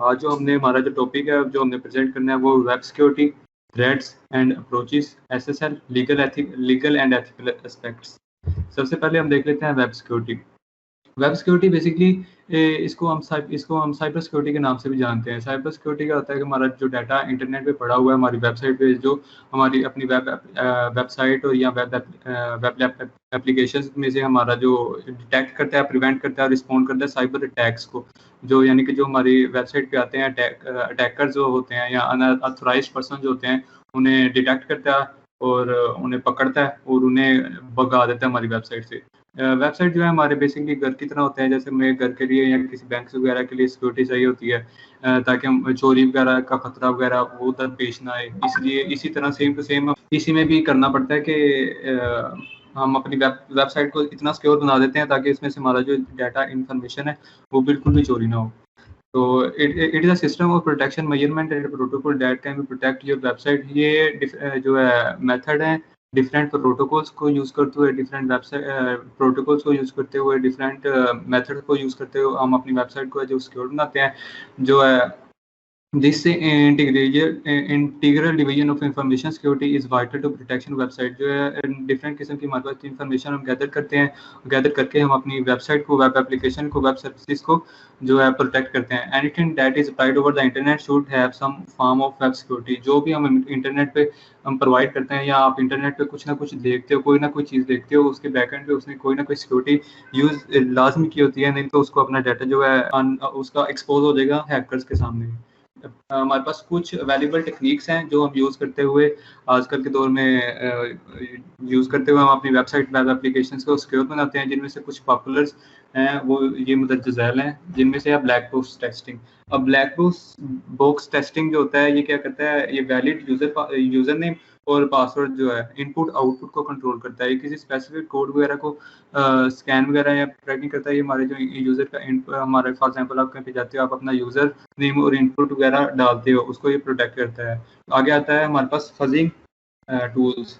आज जो हमने हमारा जो टॉपिक है जो हमने प्रेजेंट करना है वो web security, threats and approaches, SSL, legal and ethical aspects. सबसे पहले हम देख लेते हैं web security. Web security basically इसको हम साइबर सिक्योरिटी के नाम से भी जानते हैं। साइबर सिक्योरिटी का होता है कि हमारा जो डाटा इंटरनेट पे पड़ा हुआ है, हमारी वेबसाइट पे, जो हमारी अपनी वेबसाइट और या वेब एप्लीकेशंस में से हमारा जो डिटेक्ट करता है, प्रिवेंट करता है, रिस्पॉन्ड करता है साइबर अटैक्स को। जो यानी कि जो हमारी वेबसाइट पे आते हैं अटैकर जो होते हैं या अनऑथराइज्ड पर्सन जो होते हैं, उन्हें डिटेक्ट करता है और उन्हें पकड़ता है और उन्हें भगा देता है हमारी वेबसाइट से। वेबसाइट जो है हमारे बेसिकली घर की तरह होते हैं। जैसे हमें घर के लिए या किसी बैंक वगैरह के लिए सिक्योरिटी चाहिए होती है, ताकि हम चोरी वगैरह का खतरा वगैरह वो उधर पेश ना आए। इसलिए इसी तरह सेम टू सेम इसी में भी करना पड़ता है कि हम अपनी वेबसाइट को इतना सिक्योर बना देते हैं ताकि इसमें से हमारा जो डाटा इन्फॉर्मेशन है वो बिल्कुल भी चोरी ना हो। तो it is a system of protection measurement and protocol that can be protect your website. ये जो है मेथड है, डिफरेंट प्रोटोकॉल्स को यूज़ करते हुए, डिफरेंट वेबसाइट प्रोटोकॉल्स को यूज़ करते हुए, डिफरेंट मेथड को यूज़ करते हुए हम अपनी वेबसाइट को जो सिक्योर बनाते हैं। जो है This integral division of information security is vital to protection website। जो है डिफरेंट किस्म की हमारे पास इंफॉर्मेशन हम गैदर करते हैं, गैदर करके हम अपनी वेबसाइट को, वेब एप्लीकेशन को, वेब सर्विसेज को जो है प्रोटेक्ट करते हैं। Anything that is applied over the internet should have some form of web security. जो भी हम इंटरनेट पे हम प्रोवाइड करते हैं, या आप इंटरनेट पे कुछ ना कुछ देखते हो, कोई ना कोई चीज़ देखते हो, उसके बैकएंड पे उसने कोई ना कोई सिक्योरिटी यूज़ लाजमी की होती है, नहीं तो उसको अपना डाटा जो है उसका एक्सपोज हो जाएगा हैकर्स के सामने। हमारे पास कुछ वैल्यूबल टेक्निक्स हैं जो हम यूज़ करते हुए आजकल के दौर में यूज़ करते हुए हम अपनी वेबसाइट, वेब एप्लीकेशंस को सिक्योर बनाते हैं। जिनमें से कुछ पॉपुलर हैं वो ये मुदर्ज झैल हैं, जिनमें से है ब्लैक बॉक्स टेस्टिंग। अब ब्लैक बॉक्स टेस्टिंग जो होता है ये क्या करता है, ये वैलिड यूज़र नेम और पासवर्ड जो है इनपुट आउटपुट को कंट्रोल करता है। ये किसी स्पेसिफिक कोड वगैरह को स्कैन वगैरह या ट्रैकिंग करता है। ये हमारे जो यूज़र का हमारे फॉर एग्जांपल आप कहीं पे जाते हो, आप अपना यूज़र नेम और इनपुट वगैरह डालते हो, उसको ये प्रोटेक्ट करता है। आगे आता है हमारे पास फजिंग टूल्स।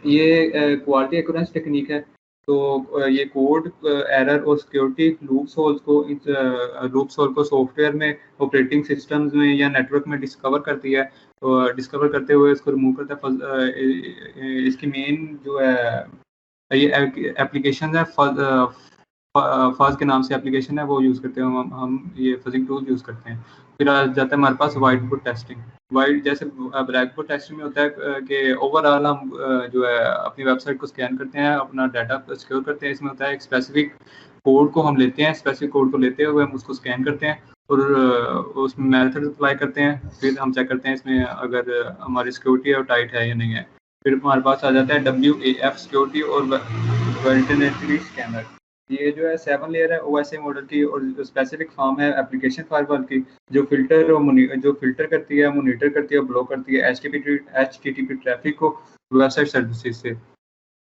ये क्वालिटी एक्यूरेंस टेक्निक है। तो ये कोड एरर और सिक्योरिटी लूप्स होल को सॉफ्टवेयर में, ऑपरेटिंग सिस्टम्स में या नेटवर्क में डिस्कवर करती है। तो डिस्कवर करते हुए इसको रिमूव करता है। इसकी मेन जो है ये एप्लीकेशन है, फज के नाम से एप्लीकेशन है, वो यूज़ करते हैं हम ये फजिंग टूल यूज़ करते हैं। फिर आ जाता है हमारे पास वाइट बोर्ड टेस्टिंग। वाइट जैसे ब्लैक बोर्ड टेस्टिंग में होता है कि ओवरऑल हम जो है अपनी वेबसाइट को स्कैन करते हैं, अपना डाटा सिक्योर करते हैं। इसमें होता है एक स्पेसिफिक कोड को हम लेते हैं, स्पेसिफिक कोड को लेते हुए हम उसको स्कैन करते हैं और उसमें मेथड अप्लाई करते हैं। फिर हम चेक करते हैं इसमें अगर हमारी सिक्योरिटी है वो टाइट है या नहीं है। फिर हमारे पास आ जाता है WAF सिक्योरिटी और वल्नरेबिलिटी स्कैनर। ये जो है 7 लेयर है OSI मॉडल की और स्पेसिफिक फॉर्म है एप्लीकेशन फायरवॉल की, जो फिल्टर करती है, मॉनिटर करती है, ब्लॉक करती है HTTP ट्रैफिक को वेबसाइट सर्विसेज से।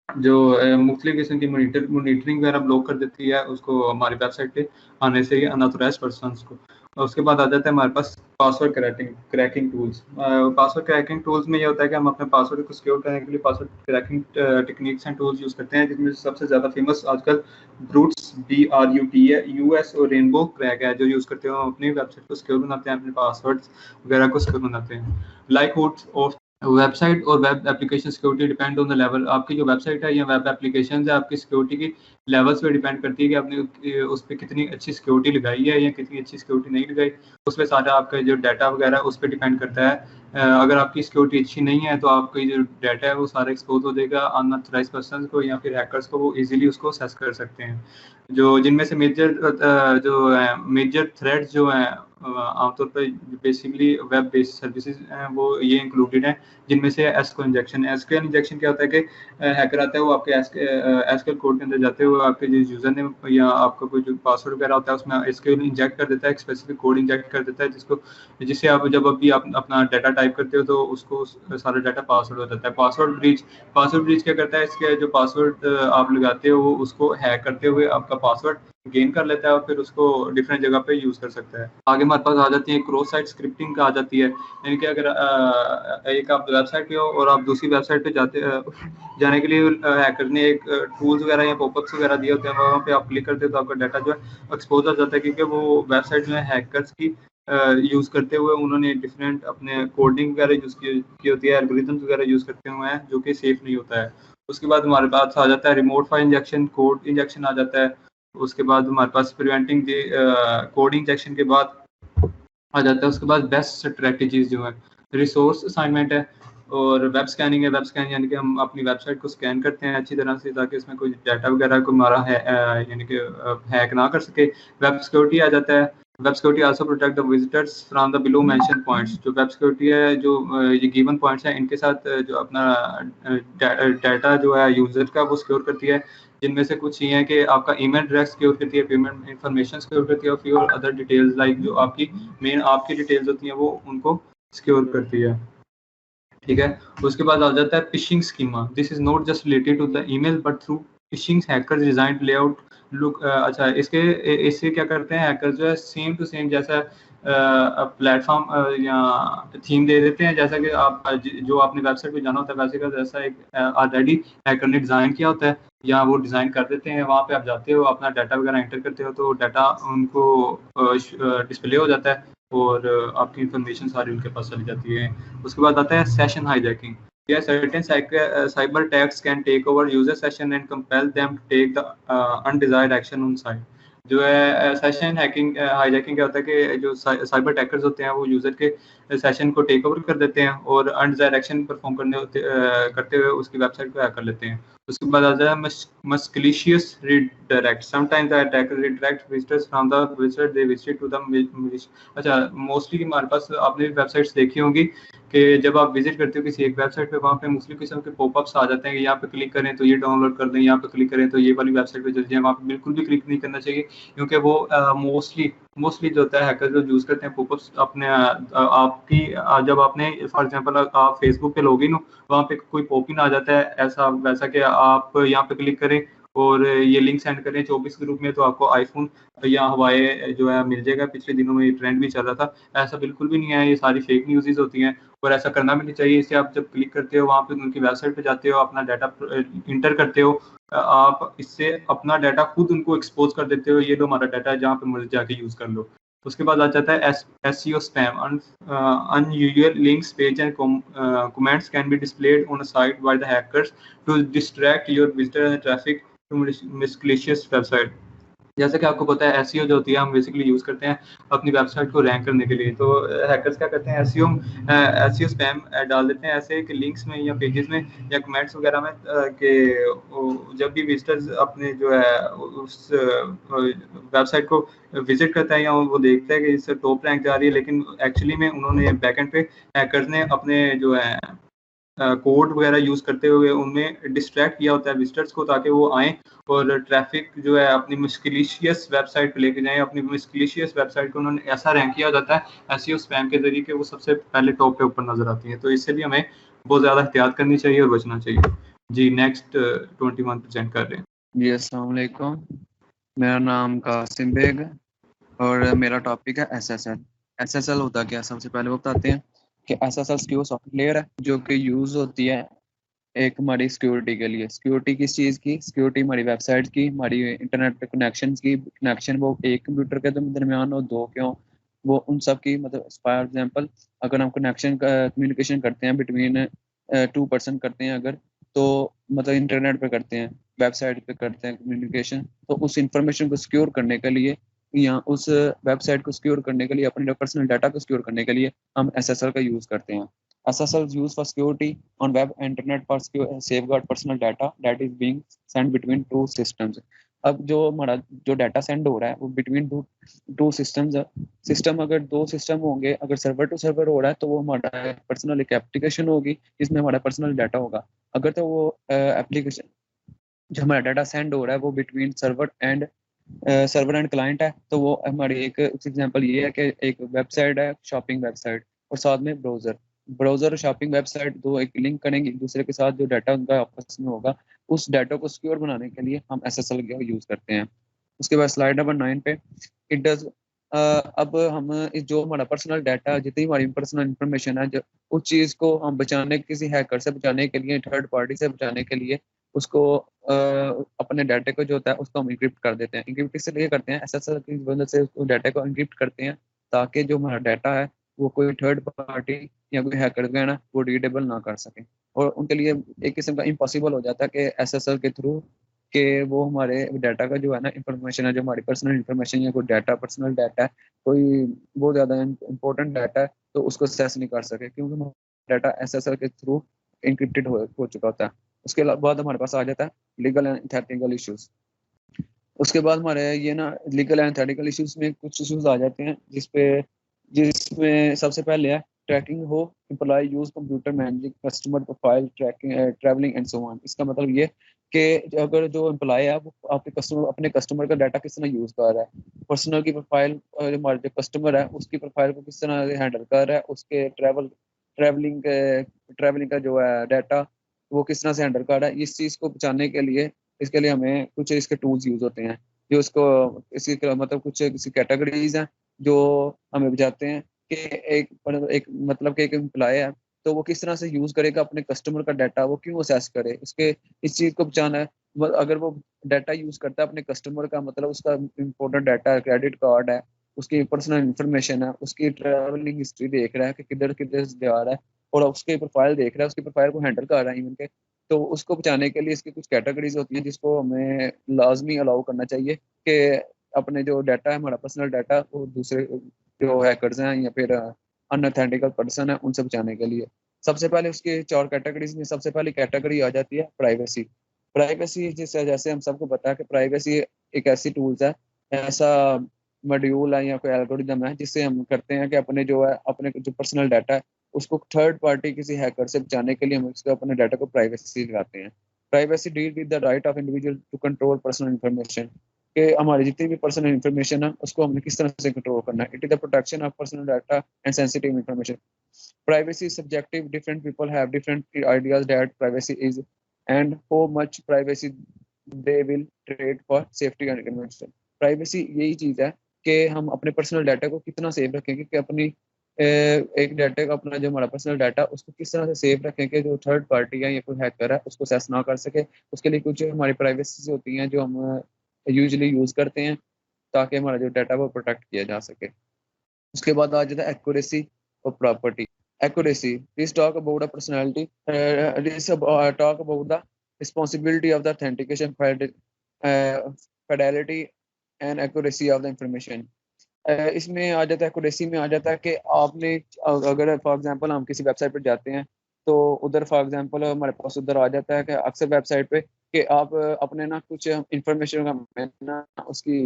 जो मुख्तलिफ किस्म की मॉनिटरिंग वगैरह ब्लॉक कर देती है उसको, हमारी वेबसाइट पे आने से ही अनऑथराइज्ड पर्सन्स को। और उसके बाद आ जाता है हमारे पास password cracking tools. Password cracking tools में ये होता है कि हम अपने पासवर्ड को सिक्योर करने के लिए password cracking techniques and tools use करते हैं, जिसमें सबसे ज़्यादा फेमस आजकल ब्रूट्स BRUT है, US और रेनबो क्रैक है, जो यूज़ करते हैं हम अपनी वेबसाइट को सिक्योर बनाते हैं, अपने पासवर्ड वगैरह को सिक्योर बनाते हैं। लाइकहुड ऑफ वेबसाइट और web application security depend on the level. आपकी जो वेबसाइट है या वेब एप्लीकेशन है, आपकी सिक्योरिटी की लेवल्स पे डिपेंड करती है कि आपने उस पर कितनी अच्छी सिक्योरिटी लगाई है या कितनी अच्छी सिक्योरिटी नहीं लगाई। उस पर सारा आपका जो डाटा वगैरह उस पर डिपेंड करता है। अगर आपकी सिक्योरिटी अच्छी नहीं है तो आपका जो डाटा है वो सारा एक्सपोज हो जाएगा अनऑथराइज्ड पर्सन को या फिर हैकर्स को, वो इजीली उसको एक्सेस कर सकते हैं। जो जिनमें से मेजर थ्रेड्स जो हैं आमतौर पर बेसिकली वेब बेस्ड सर्विसेज हैं, वो ये इंक्लूडेड हैं, जिनमें से एसक्यूएल इंजेक्शन। एसक्यूएल इंजेक्शन क्या होता है कि हैकर आता है, वो आपके एसक्यूएल कोड के अंदर जाते हुए आपके जो यूजर नेम या आपका कोई जो पासवर्ड वगैरह होता है उसमें एसक्यूएल इंजेक्ट कर देता है, एक स्पेसिफिक कोड इंजेक्ट कर देता है, जिससे आप जब अभी आप अपना डाटा टाइप करते हो तो उसको सारा डाटा पासवर्ड हो जाता है। पासवर्ड ब्रीच क्या करता है, इसके जो पासवर्ड आप लगाते हो वो उसको हैक करते हुए आपका पासवर्ड गेन कर लेता है और फिर उसको डिफरेंट जगह पे यूज कर सकता है। आगे हमारे पास आ जाती है क्रॉस साइट स्क्रिप्टिंग का आ जाती है, यानी कि अगर एक आप वेबसाइट पे हो और आप दूसरी वेबसाइट पे जाने के लिए हैकर ने एक टूल्स वगैरह या पॉपअप्स वगैरह दिए होते हैं, वहाँ पे आप क्लिक करते हो तो आपका डाटा जो है एक्सपोज हो जाता है, क्योंकि वो वेबसाइट जो है हैकर्स की यूज़ करते हुए उन्होंने डिफरेंट अपने कोडिंग वगैरह यूज़ की होती है, एल्गोरिथम्स वगैरह यूज़ करते हुए हैं, जो कि सेफ नहीं होता है। उसके बाद हमारे पास आ जाता है remote file injection, code injection आ जाता है। उसके बाद हमारे पास प्रिवेंटिंग द कोड इंजेक्शन के बाद आ जाता है उसके बाद बेस्ट स्ट्रेटजीज जो है रिसोर्स असाइनमेंट है और वेब स्कैनिंग है। वेब स्कैन यानी कि हम अपनी वेबसाइट को स्कैन करते हैं अच्छी तरह से ताकि उसमें कोई डाटा वगैरह को हमारा है यानी कि हैक ना कर सके। वेब सिक्योरिटी आ जाता है। Web security also protect the visitors from the below mention points. जो वेब सिक्योरिटी है जो ये गिवन पॉइंट्स हैं इनके साथ जो अपना डाटा जो है यूजर का वो सिक्योर करती है, जिनमें से कुछ ये हैं कि आपका ईमेल एड्रेस सिक्योर करती है, पेमेंट इंफॉर्मेशन सिक्योर करती है और फिर अदर डिटेल्स लाइक जो आपकी मेन आपकी डिटेल्स होती हैं वो उनको सिक्योर करती है। ठीक है। उसके बाद आ जाता है phishing schema. This is not just related to the email but through phishing hackers design layout look. अच्छा, इससे क्या करते हैं हैकर जो है सेम टू सेम जैसा प्लेटफॉर्म या थीम दे देते हैं जैसा कि आप जो आपने वेबसाइट पे जाना होता है वैसे का जैसा एक ऑलरेडी हैकर ने डिज़ाइन किया होता है या वो डिज़ाइन कर देते हैं। वहाँ पे आप जाते हो अपना डाटा वगैरह एंटर करते हो तो डाटा उनको डिस्प्ले हो जाता है और आपकी इंफॉर्मेशन सारी उनके पास चली जाती है। उसके बाद आता है session hijacking. Yeah, certain cyber attacks can take over user session and compel them to take the undesired action on site. जो है सेशन हैकिंग हाईजैकिंग क्या होता है कि जो साइबर अटैकर्स होते हैं वो यूजर के सेशन को टेक ओवर कर देते हैं और अनडिजायर्ड एक्शन परफॉर्म करते हुए उसकी वेबसाइट को हैक कर लेते हैं। उसके बाद आ जाए malicious redirect. Sometimes the attacker redirect visitors from the wizard they visit to the अच्छा, मोस्टली हमारे पास आपने वेबसाइट्स देखी होंगी कि जब आप विजिट करते हो किसी एक वेबसाइट पे वहाँ पे मुख्तलिफ किस्म के पॉपअप्स आ जाते हैं कि यहाँ पे क्लिक करें तो ये डाउनलोड कर दें, यहाँ पे क्लिक करें तो ये वाली वेबसाइट पे चल जाए। वहाँ पे बिल्कुल भी क्लिक नहीं करना चाहिए क्योंकि वो मोस्टली जो होता है हैकर जो यूज़ करते हैं पॉपअप्स अपने आपकी जब आपने फॉर एग्जांपल आप फेसबुक पे लॉगिन हो वहाँ पे कोई पॉपिन आ जाता है ऐसा वैसा कि आप यहाँ पे क्लिक करें और ये लिंक सेंड करें 24 ग्रुप में तो आपको आईफोन या हवाई जो है मिल जाएगा। पिछले दिनों में ये ट्रेंड भी चल रहा था। ऐसा बिल्कुल भी नहीं है, ये सारी फेक न्यूज़ होती हैं और ऐसा करना भी नहीं चाहिए। इससे आप जब क्लिक करते हो वहाँ पे उनकी वेबसाइट पे जाते हो अपना डाटा इंटर करते हो, आप इससे अपना डाटा खुद उनको एक्सपोज कर देते हो, ये लो हमारा डाटा है जहाँ पे मर्जी जाके यूज़ कर लो। उसके बाद आ जाता है SEO spam. Unusual links, page and comments can be displayed on a site by the hackers to distract your visitor and traffic to malicious website. जैसे कि आपको पता है एसईओ जो होती है हम बेसिकली यूज़ करते हैं अपनी वेबसाइट को रैंक करने के लिए। तो हैकर्स क्या करते हैं एसईओ स्पैम डाल देते हैं ऐसे कि लिंक्स में या पेजेस में या कमेंट्स वगैरह में कि जब भी विजिटर्स अपने जो है उस वेबसाइट को विजिट करता है या वो देखता है कि इससे टॉप रैंक जा रही है लेकिन एक्चुअली में उन्होंने बैकएंड पे हैकर्स ने अपने जो है कोड वगैरह यूज़ करते हुए उनमें डिस्ट्रैक्ट किया होता है विजिटर्स को ताकि वो आएँ और ट्रैफिक जो है अपनी मिस्किलिशियस वेबसाइट पे लेके जाएँ। अपनी मिस्किलिशियस वेबसाइट को उन्होंने ऐसा रैंक किया जाता है एसईओ स्पैम के ज़रिए कि वो सबसे पहले टॉप पे ऊपर नज़र आती हैं। तो इससे भी हमें बहुत ज़्यादा एहतियात करनी चाहिए और बचना चाहिए। जी, नेक्स्ट 21 प्रेज़ेंट कर रहे हैं। जी, अस्सलाम वालेकुम। मेरा नाम कासिम बेग है और मेरा टॉपिक है SSL। SSL होता क्या है? सबसे पहले वो बताते हैं कि SSL सिक्योर सॉफ्टवेयर है जो कि यूज़ होती है एक हमारी सिक्योरिटी के लिए। सिक्योरिटी किस चीज़ की? सिक्योरिटी हमारी वेबसाइट की, हमारी इंटरनेट पे कनेक्शन वो एक कंप्यूटर के दरमियान हो, दो के हों, वो उन सब की मतलब फॉर एग्जांपल अगर हम कम्युनिकेशन करते हैं बिटवीन 2 पर्सन करते हैं अगर, तो मतलब इंटरनेट पे करते हैं, वेबसाइट पे करते हैं कम्युनिकेशन, तो उस इंफॉर्मेशन को सिक्योर करने के लिए या उस वेबसाइट को सिक्योर करने के लिए, अपने पर्सनल डाटा को सिक्योर करने के लिए हम SSL का यूज़ करते हैं। SSL is used for security on web and internet for safeguard personal data that is being sent between two systems. अब जो हमारा जो डाटा सेंड हो रहा है वो बिटवीन टू सिस्टम्स है। सिस्टम अगर दो सिस्टम होंगे, अगर सर्वर टू सर्वर हो रहा है तो वो हमारा पर्सनल एक एप्लीकेशन होगी जिसमें हमारा पर्सनल डाटा होगा। अगर तो वो एप्लीकेशन जो हमारा डाटा सेंड हो रहा है वो बिटवीन सर्वर एंड क्लाइंट है, तो वो हमारी एक एग्जांपल ये है कि एक वेबसाइट है शॉपिंग वेबसाइट और साथ में ब्राउजर और शॉपिंग वेबसाइट दो एक लिंक करेंगे एक दूसरे के साथ, जो डाटा उनका आपस में होगा उस डाटा को सिक्योर बनाने के लिए हम SSL का यूज करते हैं। उसके बाद स्लाइड नंबर 9 पे इट डज अब हम जो हमारा पर्सनल डाटा, जितनी हमारी पर्सनल इंफॉर्मेशन है, जो उस चीज़ को हम बचाने, किसी हैकर से बचाने के लिए, थर्ड पार्टी से बचाने के लिए उसको अपने डाटा को जो होता है उसको हम इंक्रिप्ट कर देते हैं। इंक्रिप्ट इसलिए करते हैं, SSL की मदद से उस डाटा को इंक्रिप्ट करते हैं ताकि जो हमारा डाटा है वो कोई थर्ड पार्टी या कोई हैकर जो है ना वो रीडेबल ना कर सके। और उनके लिए एक किस्म का इम्पॉसिबल हो जाता है कि एसएसएल के थ्रू कि वो हमारे डाटा का जो है ना इंफॉर्मेशन है, जो हमारी पर्सनल इंफॉर्मेशन या कोई डाटा पर्सनल डाटा है, कोई बहुत ज़्यादा इंपॉर्टेंट डाटा है, तो उसको एक्सेस नहीं कर सके, क्योंकि डाटा एसएसएल के थ्रू इंक्रिप्टेड हो चुका होता है। उसके बाद हमारे पास आ जाता है लीगल एंड एथिकल इश्यूज। उसके बाद हमारे ये ना लीगल एंड एथिकल इश्यूज में कुछ इश्यूज आ जाते हैं जिसमें सबसे पहले है ट्रैकिंग हो employ use computer managing customer profile tracking travelling and so on. इसका मतलब ये कि अगर जो एम्प्लॉय है वो अपने कस्टमर का डाटा किस तरह यूज कर रहा है, पर्सनल की प्रोफाइल, हमारे जो कस्टमर है उसकी प्रोफाइल को किस तरह हैंडल कर रहा है, उसके ट्रैवलिंग ट्रैवलिंग का जो है डाटा वो किस तरह से हैंडल कर रहा है। इस चीज़ को बचाने के लिए इसके लिए हमें कुछ इसके टूल्स यूज होते हैं जो इसको इसकी मतलब कुछ किसी कैटेगरीज हैं जो हमें बचाते हैं कि एक एम्प्लॉय है तो वो किस तरह से यूज करेगा अपने कस्टमर का डाटा, वो क्यों असेस करे उसके, इस चीज को बचाना है। अगर वो डाटा यूज करता है अपने कस्टमर का, मतलब उसका इंपॉर्टेंट डाटा है, क्रेडिट कार्ड है, उसकी पर्सनल इंफॉर्मेशन है, उसकी ट्रैवलिंग हिस्ट्री देख रहा है कि किधर किधर जा रहा है, और उसकी प्रोफाइल देख रहा है, उसकी प्रोफाइल को हैंडल कर रहा है इवन के, तो उसको बचाने के लिए इसकी कुछ कैटेगरीज होती हैं जिसको हमें लाजमी अलाउ करना चाहिए कि अपने जो डाटा है, हमारा पर्सनल डाटा, वो दूसरे जो हैकर्स हैं या फिर अनऑथेंटिकल पर्सन है उनसे बचाने के लिए। सबसे पहले उसकी 4 कैटेगरीज में सबसे पहली कैटेगरी आ जाती है प्राइवेसी। प्राइवेसी जैसे जैसे हम सबको पता है कि प्राइवेसी एक ऐसी टूल्स है, ऐसा मॉड्यूल है या कोई एल्गोरिदम है जिससे हम करते हैं कि अपने जो पर्सनल डाटा है उसको थर्ड पार्टी किसी हैकर से बचाने के लिए हम उसको अपने डाटा को प्राइवेसी लगाते हैं। Privacy deal with the right of individual to control personal information, कि हमारी जितनी भी पर्सनल इंफॉर्मेशन है उसको हमने किस तरह से कंट्रोल करना है। It is the protection of personal data and sensitive information. Privacy is subjective. Different people have different ideas that privacy is, and how much privacy they will trade for safety and convenience. Privacy यही चीज है कि हम अपने personal data को कितना save रखेंगे, कि अपनी एक डाटा का अपना जो हमारा पर्सनल डाटा उसको किस तरह से सेव रखेंगे जो थर्ड पार्टी है या कोई हैकर है उसको एक्सेस ना कर सके। उसके लिए कुछ हमारी प्राइवेसी होती हैं जो हम यूजली यूज करते हैं ताकि हमारा जो डाटा वो प्रोटेक्ट किया जा सके। उसके बाद आ जाता है एक्यूरेसी और property. Accuracy. This talk about the personality. This talk about the responsibility of the authentication, fidelity, and accuracy of the information. इसमें आ जाता है, एक्यूरेसी में आ जाता है कि आपने अगर फॉर एग्जांपल हम किसी वेबसाइट पर जाते हैं तो उधर फॉर एग्जांपल हमारे पास उधर आ जाता है कि अक्सर वेबसाइट पे कि आप अपने ना कुछ इंफॉर्मेशन का ना उसकी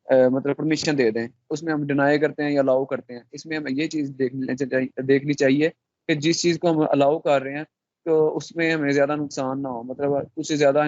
मतलब परमिशन दे दें, उसमें हम डिनाई करते हैं या अलाउ करते हैं। इसमें हमें ये चीज़ देखनी चाहिए कि जिस चीज़ को हम अलाउ कर रहे हैं तो उसमें हमें ज़्यादा नुकसान ना हो, मतलब कुछ ज़्यादा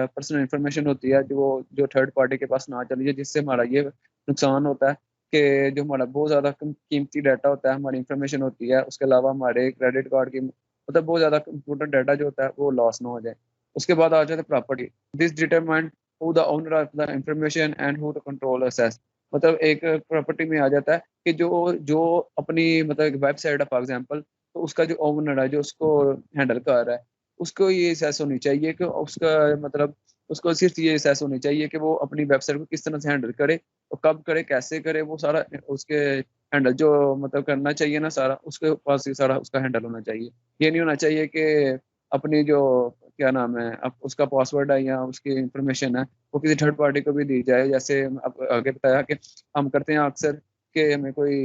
पर्सनल इंफॉर्मेशन होती है जो थर्ड पार्टी के पास ना चली जाए, जिससे हमारा ये नुकसान होता है कि जो हमारा बहुत ज़्यादा कीमती डाटा होता है, हमारी इंफॉर्मेशन होती है, उसके अलावा हमारे क्रेडिट कार्ड की मतलब बहुत ज़्यादा इंपॉर्टेंट डाटा जो होता है वो लॉस ना हो जाए। उसके बाद आ जाता है property. This determine who the owner of the information and who the control access। मतलब एक प्रॉपर्टी में आ जाता है कि जो जो अपनी मतलब एक वेबसाइट है फॉर एग्जांपल, तो उसका जो ओनर है जो उसको हैंडल कर रहा है उसको ये असेस होनी चाहिए कि उसका मतलब उसको सिर्फ ये असेस होनी चाहिए कि वो अपनी वेबसाइट को किस तरह से हैंडल करे और कब करे कैसे करे, वो सारा उसके हैंडल जो मतलब करना चाहिए ना सारा उसके पास ही सारा उसका हैंडल होना चाहिए। ये नहीं होना चाहिए कि अपनी जो क्या नाम है अब उसका पासवर्ड है या उसकी इंफॉर्मेशन है वो किसी थर्ड पार्टी को भी दी जाए। जैसे अब आगे बताया कि हम करते हैं अक्सर कि हमें कोई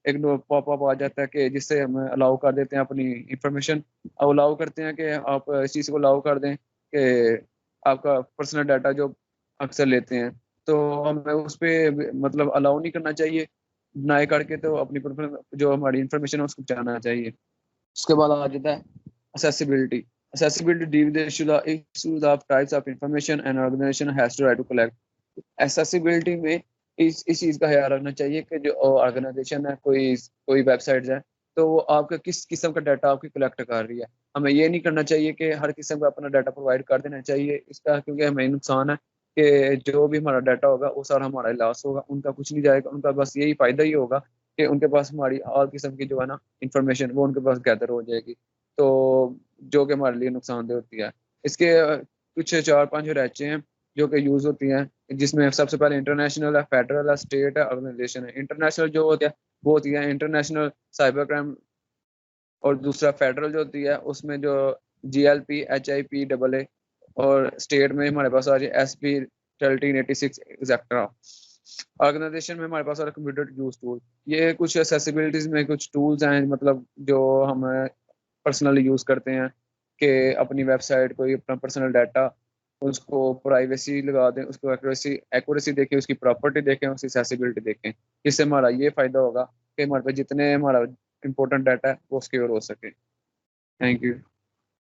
एक पॉपअप आ जाता है कि जिससे हम अलाउ कर देते हैं अपनी इंफॉर्मेशन, अलाउ करते हैं कि आप इस चीज़ को अलाउ कर दें कि आपका पर्सनल डाटा जो अक्सर लेते हैं, तो हमें उस पर मतलब अलाउ नहीं करना चाहिए, डिनाई करके तो अपनी जो हमारी इंफॉर्मेशन है उसको बचाना चाहिए। उसके बाद आ जाता है accessibility. Accessibility deal with the issues of types of information and organization has to try to collect. Accessibility में इस चीज़ का ख्याल रखना चाहिए कि जो ऑर्गेनाइजेशन है कोई कोई वेबसाइट्स है तो वो आपका किस किस्म का डाटा आपकी कलेक्ट कर रही है। हमें ये नहीं करना चाहिए कि हर किस्म का अपना डाटा प्रोवाइड कर देना चाहिए इसका, क्योंकि हमें नुकसान है कि जो भी हमारा डाटा होगा वो सारा हमारा लॉस होगा, उनका कुछ नहीं जाएगा, उनका बस यही फ़ायदा ही होगा कि उनके पास हमारी और किस्म की जो है ना इंफॉर्मेशन वो उनके पास गैदर हो जाएगी, तो जो कि हमारे लिए नुकसानदेह होती है। इसके कुछ 4-5 रहते हैं जो कि यूज़ होती हैं, जिसमें सबसे पहले इंटरनेशनल है, फेडरल है, स्टेट है, ऑर्गेनाइजेशन है। इंटरनेशनल जो होती है वो होती है इंटरनेशनल साइबर क्राइम, और दूसरा फेडरल जो होती है उसमें जो GLP, HIPAA, और स्टेट में हमारे पास आ रही है SB 1386 एक्सेट्रा। ऑर्गेनाइजेशन में हमारे पास आ रहा है कंप्यूटर यूज टूल। ये कुछ एक्सेसिबिलिटीज में कुछ टूल्स हैं, मतलब जो हम पर्सनली यूज करते हैं कि अपनी वेबसाइट कोई अपना पर्सनल डाटा, उसको प्राइवेसी लगा दें, उसको एक्यूरेसी देखें, उसकी प्रॉपर्टी देखें, उसकी एक्सेसिबिलिटी देखें। इससे हमारा ये फायदा होगा कि हमारे पास जितने हमारा इंपॉर्टेंट डाटा है वो सिक्योर हो सके। Thank you.